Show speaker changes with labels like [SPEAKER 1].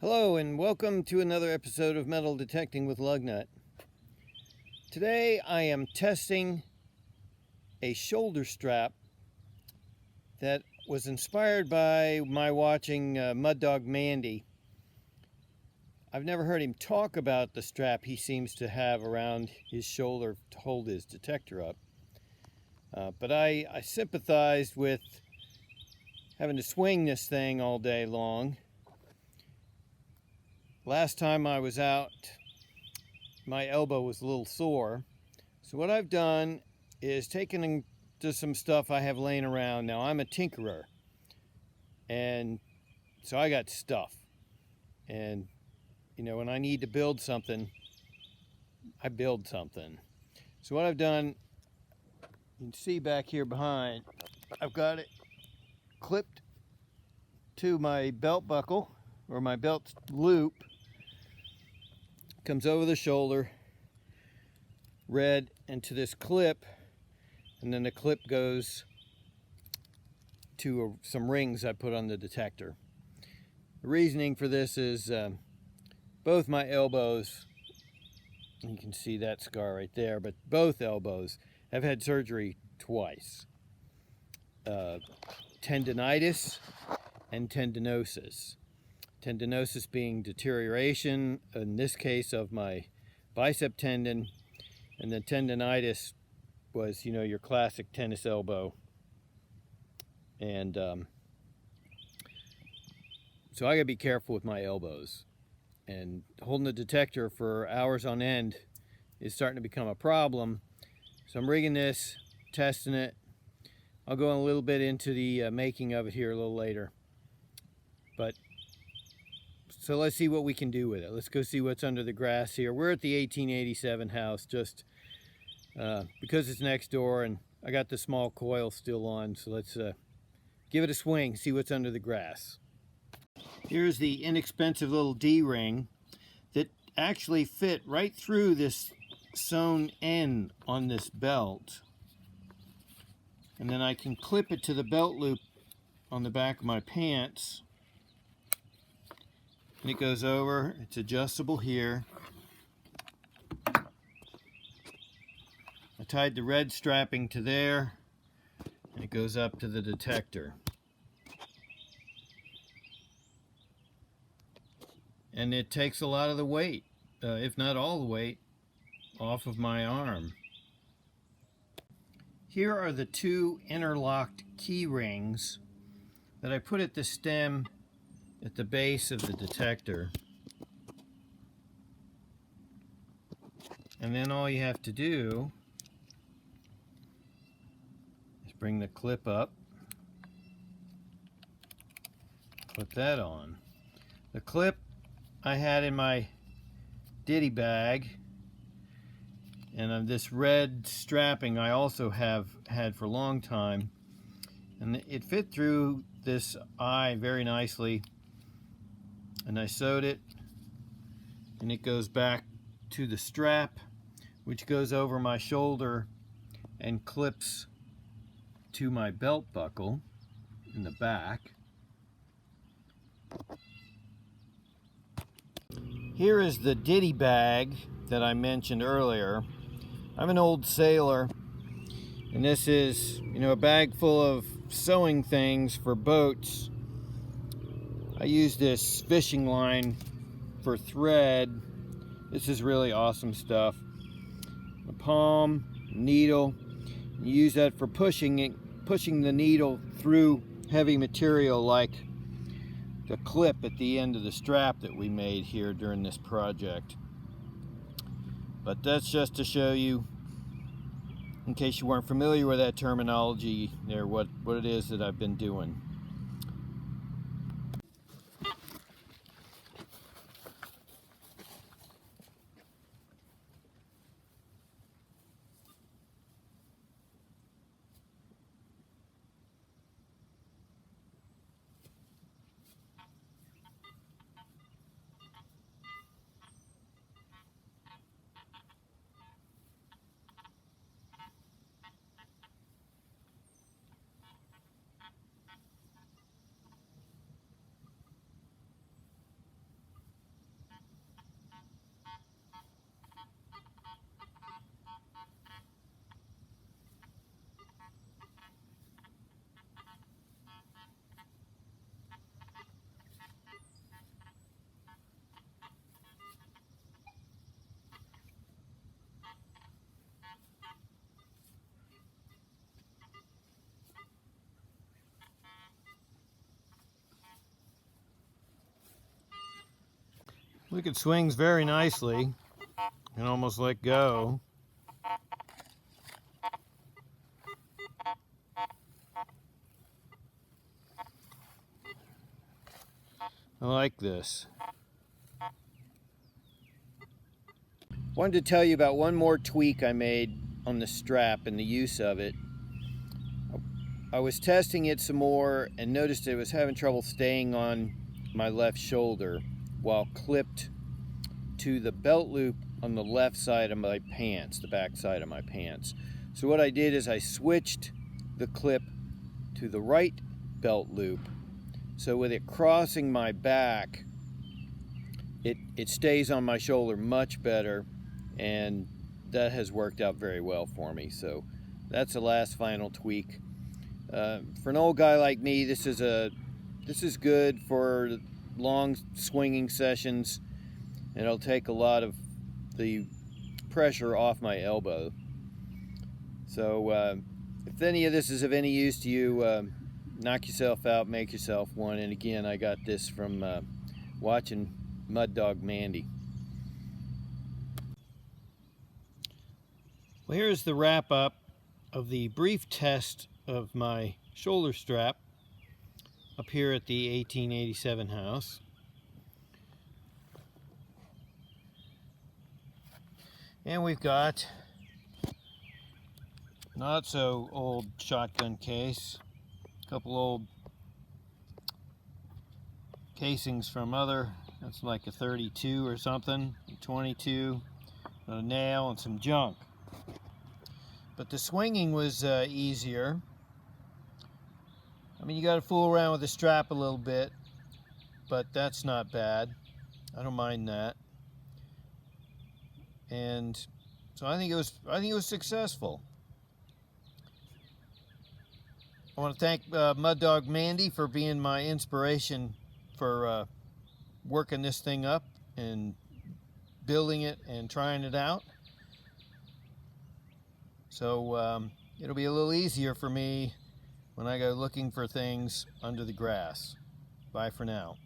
[SPEAKER 1] Hello and welcome to another episode of Metal Detecting with Lugnut. Today I am testing a shoulder strap that was inspired by my watching Mud Dog Mandy. I've never heard him talk about the strap he seems to have around his shoulder to hold his detector up. But I sympathized with having to swing this thing all day long. Last time I was out, my elbow was a little sore. So what I've done is taken to some stuff I have laying around. Now I'm a tinkerer, and so I got stuff. And you know, when I need to build something, I build something. So what I've done, you can see back here behind, I've got it clipped to my belt buckle or my belt loop. Comes over the shoulder, red, into this clip, and then the clip goes to some rings I put on the detector. The reasoning for this is both my elbows, you can see that scar right there, but both elbows have had surgery twice. Tendinitis and tendinosis. Tendinosis being deterioration, in this case, of my bicep tendon, and the tendinitis was, you know, your classic tennis elbow. And so I gotta be careful with my elbows. And holding the detector for hours on end is starting to become a problem. So I'm rigging this, testing it. I'll go a little bit into the making of it here a little later. So let's see what we can do with it. Let's go see what's under the grass here. We're at the 1887 house, just because it's next door, and I got the small coil still on. So let's give it a swing, see what's under the grass. Here's the inexpensive little D-ring that actually fit right through this sewn end on this belt. And then I can clip it to the belt loop on the back of my pants. And it goes over, it's adjustable here. I tied the red strapping to there, and it goes up to the detector. And it takes a lot of the weight, if not all the weight, off of my arm. Here are the two interlocked key rings that I put at the stem at the base of the detector. And then all you have to do is bring the clip up, put that on. The clip I had in my ditty bag, and this red strapping I also have had for a long time, and it fit through this eye very nicely. And I sewed it, and it goes back to the strap, which goes over my shoulder and clips to my belt buckle in the back. Here is the ditty bag that I mentioned earlier. I'm an old sailor, and this is, you know, a bag full of sewing things for boats. I use this fishing line for thread. This is really awesome stuff. A palm, needle. You use that for pushing the needle through heavy material like the clip at the end of the strap that we made here during this project. But that's just to show you, in case you weren't familiar with that terminology there, what it is that I've been doing. Look, it swings very nicely and almost let go. I like this. Wanted to tell you about one more tweak I made on the strap and the use of it. I was testing it some more and noticed it was having trouble staying on my left shoulder while clipped to the belt loop on the left side of my pants, the back side of my pants. So what I did is I switched the clip to the right belt loop. So with it crossing my back, it stays on my shoulder much better, and that has worked out very well for me. So that's the last final tweak. For an old guy like me, this is good for long swinging sessions, and it'll take a lot of the pressure off my elbow. So if any of this is of any use to you, knock yourself out, make yourself one. And again, I got this from watching Mud Dog Mandy. Well, here's the wrap up of the brief test of my shoulder strap up here at the 1887 house. And we've got not so old shotgun case, a couple old casings from that's like a 32 or something, a 22, a nail, and some junk. But the swinging was easier. I mean, you got to fool around with the strap a little bit, but that's not bad. I don't mind that. And so I think it was successful. I want to thank Mud Dog Mandy for being my inspiration for working this thing up and building it and trying it out. So it'll be a little easier for me when I go looking for things under the grass. Bye for now.